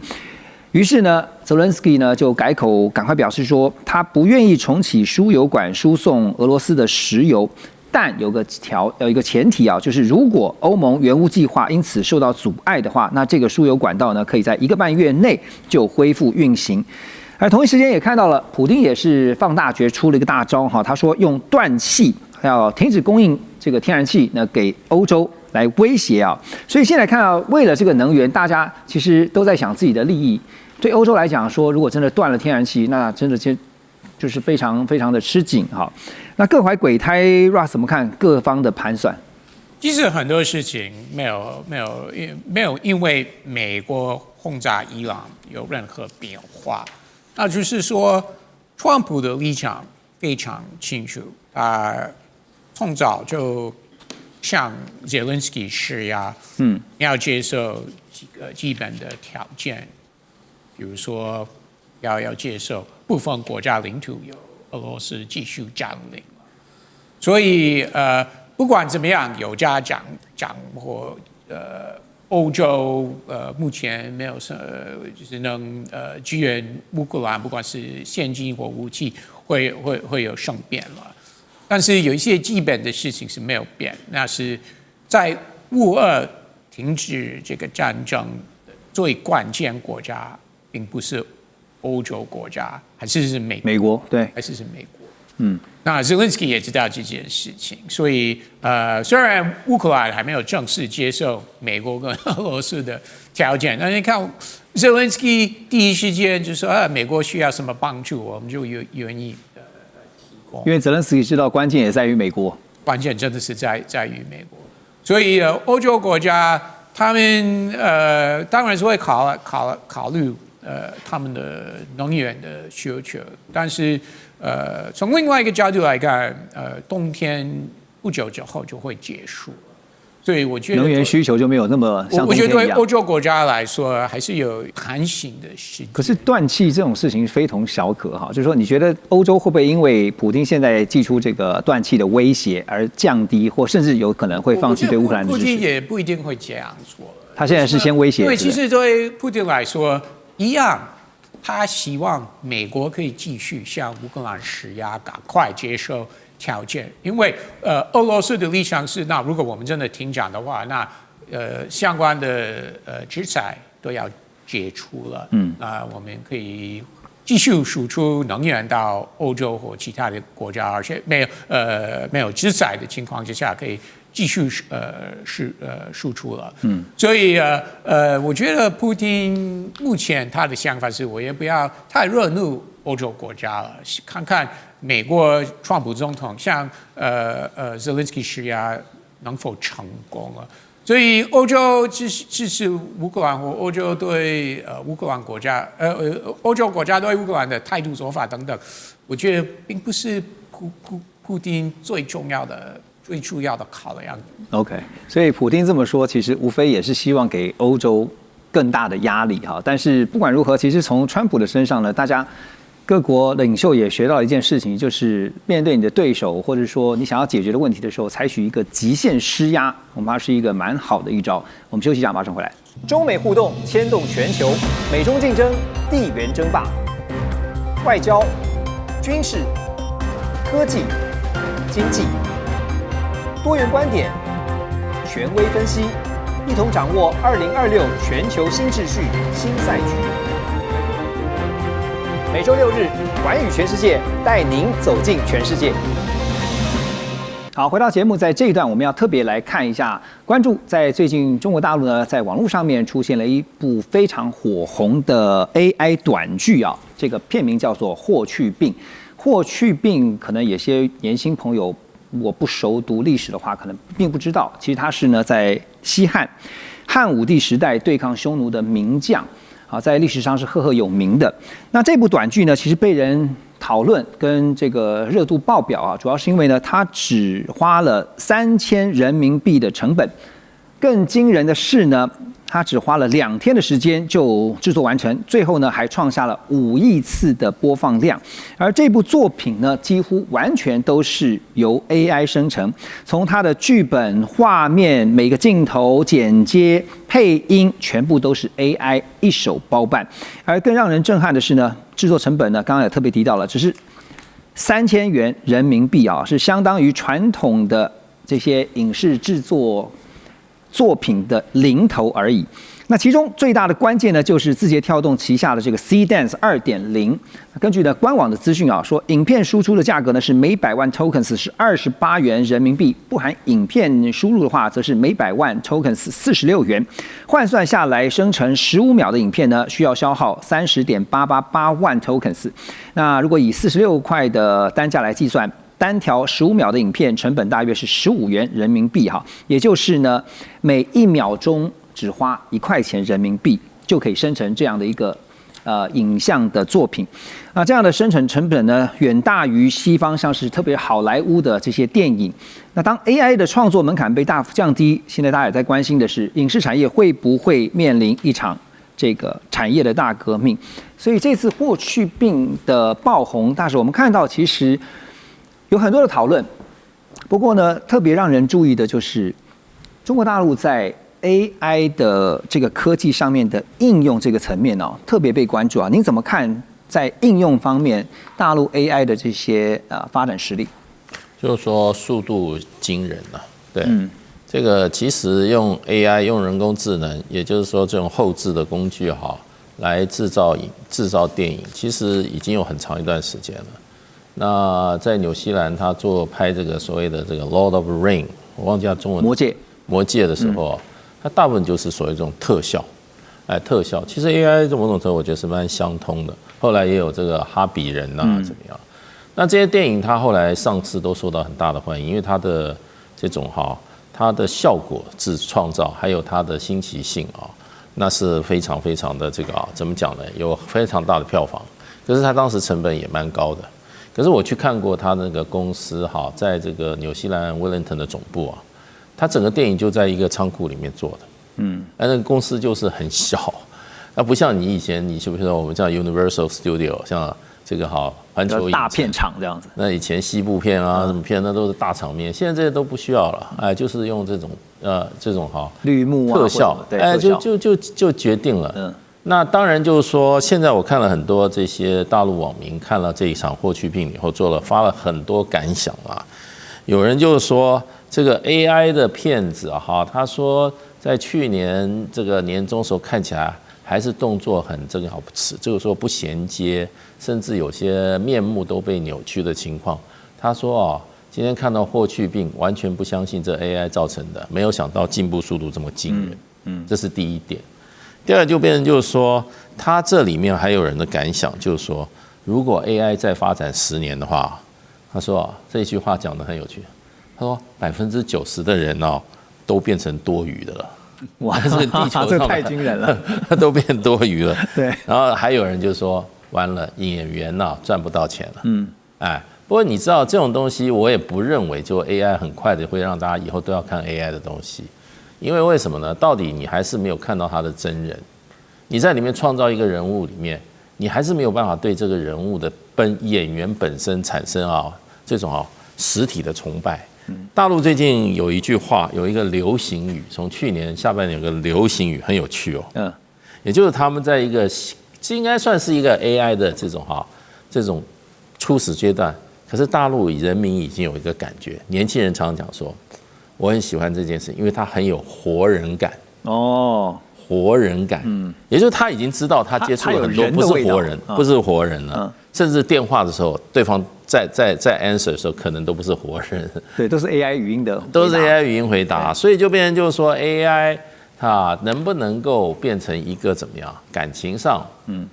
于是呢，泽伦斯基呢就改口，赶快表示说，他不愿意重启输油管输送俄罗斯的石油。但有一个前提啊，就是如果欧盟援乌计划因此受到阻碍的话，那这个输油管道呢，可以在1个半月内就恢复运行。而同一时间也看到了，普丁也是放大决，出了一个大招哈，他说用断气要停止供应这个天然气呢给欧洲来威胁啊。所以现在看到，为了这个能源，大家其实都在想自己的利益。对欧洲来讲说，如果真的断了天然气，那真的就是非常非常的吃紧哈。那各怀鬼胎 ，Russ 怎么看各方的盘算？其实很多事情没有因为美国轰炸伊朗有任何变化，那就是说，川普的立场非常清楚，从早就向泽连斯基施压，你要接受几个基本的条件，比如说要接受部分国家领土由俄罗斯继续占领。所以不管怎么样，油价涨或欧洲目前没有什么就是能支援乌克兰，不管是现金或武器，会有生变了。但是有一些基本的事情是没有变，那是在乌俄停止这个战争的最关键国家，并不是欧洲国家，还是美国对，还是美国。那泽连斯基也知道这件事情，所以虽然乌克兰还没有正式接受美国跟俄罗斯的条件，但你看泽连斯基第一时间就说美国需要什么帮助，我们就愿意提供。因为泽连斯基知道关键也在于美国。关键真的是在于美国。所以欧洲国家他们当然是会考虑他们的能源的需求，但是从另外一个角度来看，冬天不久之后就会结束。所以我觉得能源需求就没有那么像我觉得对冬天一样欧洲国家来说还是有弹性的时间。可是断气这种事情非同小可哈，就是说，你觉得欧洲会不会因为普丁现在祭出这个断气的威胁而降低，或甚至有可能会放弃对乌克兰的支持？普丁也不一定会这样做。他现在是先威胁，因为其实对普丁来说一样，他希望美国可以继续向乌克兰施压，赶快接受条件，因为俄罗斯的立场是，那如果我们真的停战的话，那相关的制裁都要解除了，那我们可以继续输出能源到欧洲或其他的国家，而且没有制裁的情况之下，可以继续输出了。所以我觉得普丁目前他的想法是，我也不要太惹怒欧洲国家了，看看美国川普总统向Zelensky 施压能否成功了。所以欧洲支持乌克兰，或欧洲对乌克兰国家欧洲国家对乌克兰的态度做法等等，我觉得并不是普丁最主要的考量。OK， 所以普丁这么说，其实无非也是希望给欧洲更大的压力哈。但是不管如何，其实从川普的身上呢，大家各国领袖也学到一件事情，就是面对你的对手，或者说你想要解决的问题的时候，采取一个极限施压，恐怕是一个蛮好的一招。我们休息一下，马上回来。中美互动牵动全球，美中竞争，地缘争霸，外交、军事、科技、经济，多元观点，权威分析，一同掌握2026全球新秩序、新赛局。每周6日，寰宇全世界带您走进全世界。好，回到节目，在这一段我们要特别来看一下，关注在最近中国大陆呢，在网络上面出现了一部非常火红的 AI 短剧啊，这个片名叫做《霍去病》。霍去病可能有些年轻朋友如果不熟读历史的话，可能并不知道，其实他是呢在西汉武帝时代对抗匈奴的名将。啊，在历史上是赫赫有名的。那这部短剧呢，其实被人讨论跟这个热度爆表啊，主要是因为呢，它只花了3000人民币的成本。更惊人的是呢，它只花了2天的时间就制作完成，最后呢还创下了5亿次的播放量。而这部作品呢，几乎完全都是由 AI 生成，从它的剧本、画面、每个镜头、剪接、配音，全部都是 AI 一手包办。而更让人震撼的是呢，制作成本呢，刚刚也特别提到了，只是3000元人民币啊，是相当于传统的这些影视制作品的零头而已。那其中最大的关键呢，就是字节跳动旗下的这个 C-Dance 2.0。根据呢官网的资讯啊，说影片输出的价格呢是每100万 tokens 是28元人民币，不含影片输入的话，则是每100万 tokens 46元。换算下来，生成15秒的影片呢，需要消耗30.888万 tokens。那如果以46块的单价来计算，单条15秒的影片成本大约是15元人民币哈，也就是呢每1秒钟只花1块钱人民币就可以生成这样的一个影像的作品。那这样的生成成本呢，远大于西方像是特别好莱坞的这些电影。那当 AI 的创作门槛被大幅降低，现在大家也在关心的是，影视产业会不会面临一场这个产业的大革命？所以这次霍去病的爆红，但是我们看到其实有很多的讨论，不过呢，特别让人注意的就是中国大陆在 AI 的这个科技上面的应用这个层面哦，特别被关注啊。您怎么看在应用方面大陆 AI 的这些发展实力？就是说速度惊人啊，对，这个其实用 AI 用人工智能，也就是说这种后置的工具哈，来制造电影，其实已经有很长一段时间了。那在纽西兰，他拍这个所谓的这个《Lord of the Ring》，我忘记他中文魔戒的时候，它大部分就是所谓这种特效，特效。其实 AI 这某种程度我觉得是蛮相通的。后来也有这个哈比人啊，怎么样？那这些电影它后来上市都受到很大的欢迎，因为它的这种它的效果自创造，还有它的新奇性那是非常非常的这个怎么讲呢？有非常大的票房，可是它当时成本也蛮高的。可是我去看过它那个公司在这个纽西兰威灵顿的总部它整个电影就在一个仓库里面做的，那个公司就是很小，那不像你以前你是不是说我们叫 Universal Studio 像这个环球影城大片场这样子。那以前西部片什么片那都是大场面，现在这些都不需要了，就是用这种绿幕特效，就决定了。那当然就是说，现在我看了很多这些大陆网民看了这一场霍去病以后，发了很多感想有人就是说这个 AI 的片子他说在去年这个年中时候看起来还是动作很这个这个说不衔接，甚至有些面目都被扭曲的情况。他说今天看到霍去病，完全不相信这 AI 造成的，没有想到进步速度这么惊人。这是第一点。第二就变成就是说，他这里面还有人的感想，就是说，如果 AI 再发展10年的话，他说这一句话讲得很有趣，他说90%的人都变成多余的了。哇，这个地球这太惊人了，都变多余了。对，然后还有人就说，完了，演员赚不到钱了。不过你知道这种东西，我也不认为就 AI 很快的会让大家以后都要看 AI 的东西。因为为什么呢？到底你还是没有看到他的真人，你在里面创造一个人物里面，你还是没有办法对这个人物的演员本身产生这种实体的崇拜。大陆最近有一句话，有一个流行语，从去年下半年有个流行语很有趣也就是他们在一个这应该算是一个 AI 的这种初始阶段，可是大陆人民已经有一个感觉，年轻人常常讲说，我很喜欢这件事，因为它很有活人感活人感，也就是他已经知道他接触了很多不是活人，不是活人了，甚至电话的时候，对方在 answer 的时候，可能都不是活人，对，都是 AI 语音的，都是 AI 语音回答，所以就变成就是说 AI 它能不能够变成一个怎么样感情上，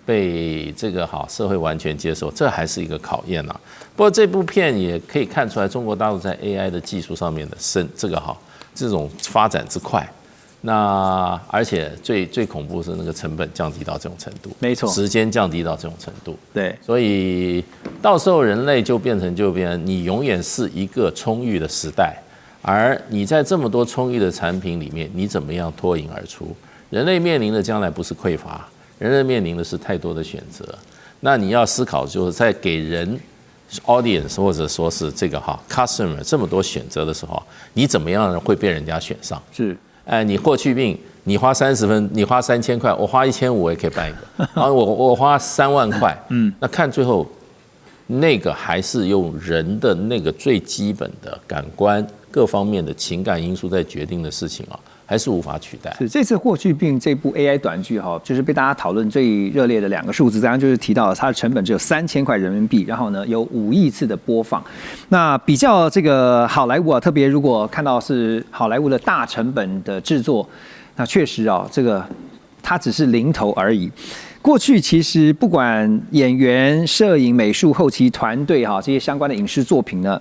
被这个社会完全接受，这还是一个考验不过这部片也可以看出来，中国大陆在 AI 的技术上面的这种发展之快。那而且最恐怖是那个成本降低到这种程度，没错，时间降低到这种程度，对，所以到时候人类就变成你永远是一个充裕的时代，而你在这么多充裕的产品里面，你怎么样脱颖而出？人类面临的将来不是匮乏，人类面临的是太多的选择。那你要思考，就是在给人 audience 或者说是这个customer 这么多选择的时候，你怎么样会被人家选上？是。你霍去病，你花30分，你花3000块，我花1500我也可以办一个，然后我花3万块，那看最后那个还是用人的那个最基本的感官各方面的情感因素在决定的事情还是无法取代。是这次霍去病这部 AI 短剧就是被大家讨论最热烈的2个数字，当然就是提到它的成本只有3000块人民币，然后呢有5亿次的播放。那比较这个好莱坞特别如果看到是好莱坞的大成本的制作，那确实这个它只是零头而已。过去其实不管演员、摄影、美术、后期团队这些相关的影视作品呢。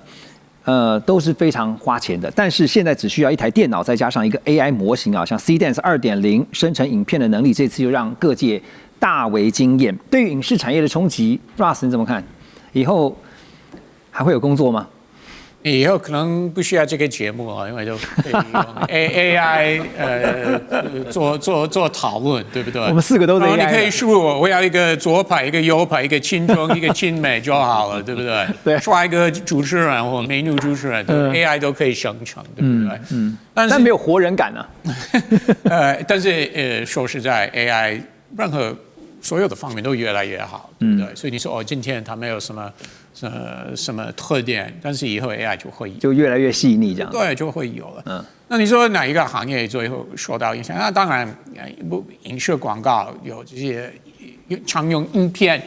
都是非常花钱的，但是现在只需要一台电脑，再加上一个 AI 模型像 CDance 2.0生成影片的能力，这次就让各界大为惊艳。对于影视产业的冲击 ，Russ 你怎么看？以后还会有工作吗？以后可能不需要这个节目因为就可以用 AI 做讨论，对不对？我们4个都是 AI。然后你可以输入我要一个左派、一个右派、一个亲中、一个亲美就好了，对不对？对，刷一个主持人或美女主持人，AI 都可以生成，对不对？但没有活人感但是说实在 ，AI 所有的方面都越来越好，对不对？所以你说今天它没有什么特点，但是以后 AI 就越来越细腻这样。对，就会有了。那你说哪一个行业最后受到影响？那当然，影视广告有这些常用影片，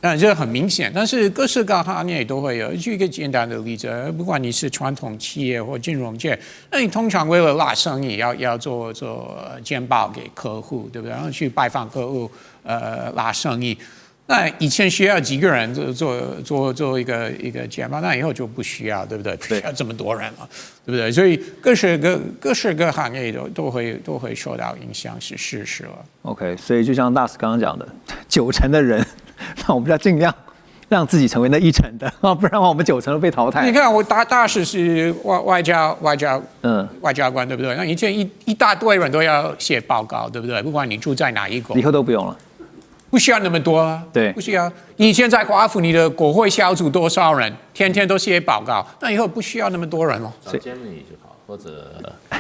这很明显。但是各式各行业都会有。举一个简单的例子，不管你是传统企业或金融界，那你通常为了拉生意，要做简报给客户，对不对？然后去拜访客户，拉生意。那以前需要几个人做一个解码，那以后就不需要，对不对？不需要这么多人了，对不对？所以各式各行业都会受到影响，是事实了。OK， 所以就像大使刚刚讲的，90%的人，那我们要尽量让自己成为那1%的啊，不然的话我们90%都被淘汰。你看，我大使是外交官，对不对？那以前一大堆人都要写报告，对不对？不管你住在哪一国，以后都不用了。不需要那么多啊，对，不需要。以前在华府，你的国会小组多少人，天天都写报告，那以后不需要那么多人了。找 Gemini 就好，或者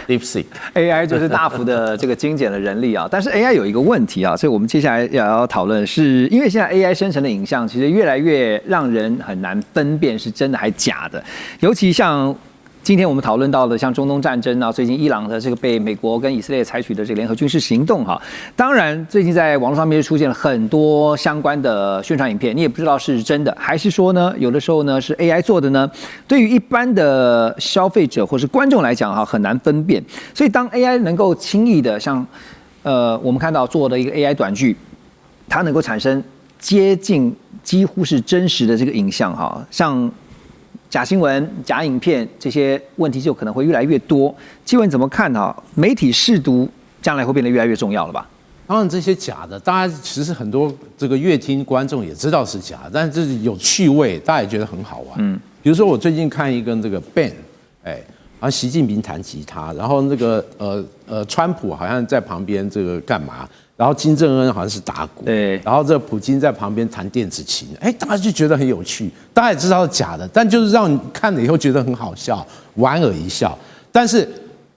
DeepSeek。AI 就是大幅的这个精简了人力啊，但是 AI 有一个问题啊，所以我们接下来要讨论，是因为现在 AI 生成的影像其实越来越让人很难分辨是真的还假的，尤其像。今天我们讨论到的像中东战争啊，最近伊朗的这个被美国跟以色列采取的这个联合军事行动哈，当然最近在网络上面出现了很多相关的宣传影片，你也不知道是真的还是说呢，有的时候呢是 AI 做的呢，对于一般的消费者或是观众来讲哈，很难分辨。所以当 AI 能够轻易的像我们看到做的一个 AI 短剧，它能够产生接近几乎是真实的这个影像哈，像。假新闻、假影片这些问题就可能会越来越多。基文怎么看哈？媒体识读将来会变得越来越重要了吧？当然，这些假的，大家其实很多这个乐听观众也知道是假的，但是这是有趣味，大家也觉得很好玩。比如说我最近看一个这个 band， 然后习近平弹吉他，然后那个川普好像在旁边这个干嘛？然后金正恩好像是打鼓，对，然后这普京在旁边弹电子琴，大家就觉得很有趣，大家也知道是假的，但就是让你看了以后觉得很好笑，莞尔一笑。但是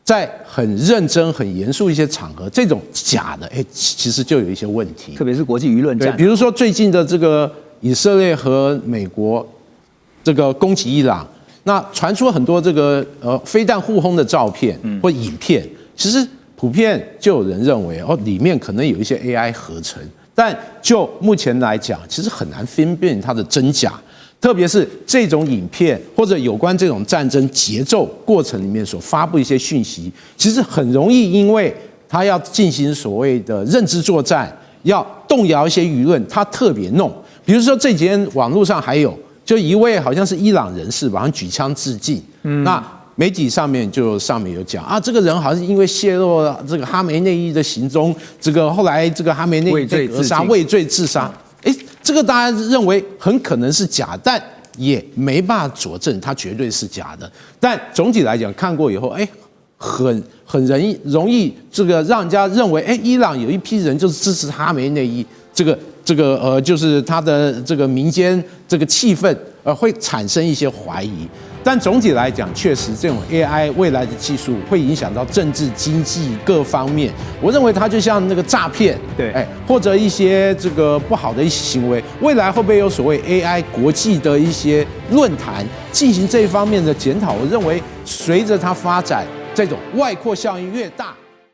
在很认真、很严肃一些场合，这种假的，其实就有一些问题，特别是国际舆论战，比如说最近的这个以色列和美国这个攻击伊朗，那传出很多这个飞弹互轰的照片或影片，其实。普遍就有人认为，里面可能有一些 AI 合成，但就目前来讲，其实很难分辨它的真假。特别是这种影片或者有关这种战争节奏过程里面所发布一些讯息，其实很容易因为它要进行所谓的认知作战，要动摇一些舆论，它特别弄。比如说这几天网络上还有，就一位好像是伊朗人士吧，好像举枪自尽，那。媒体上面有讲啊，这个人好像是因为泄露了这个哈梅内伊的行踪，这个后来这个哈梅内伊被格杀，畏罪自杀。这个大家认为很可能是假，但也没办法佐证它绝对是假的。但总体来讲，看过以后，很容易这个让人家认为，伊朗有一批人就是支持哈梅内伊，这个就是他的这个民间这个气氛，会产生一些怀疑。但总体来讲，确实这种 AI 未来的技术会影响到政治、经济各方面。我认为它就像那个诈骗，对，或者一些这个不好的一些行为，未来会不会有所谓 AI 国际的一些论坛进行这一方面的检讨？我认为随着它发展，这种外扩效应越大。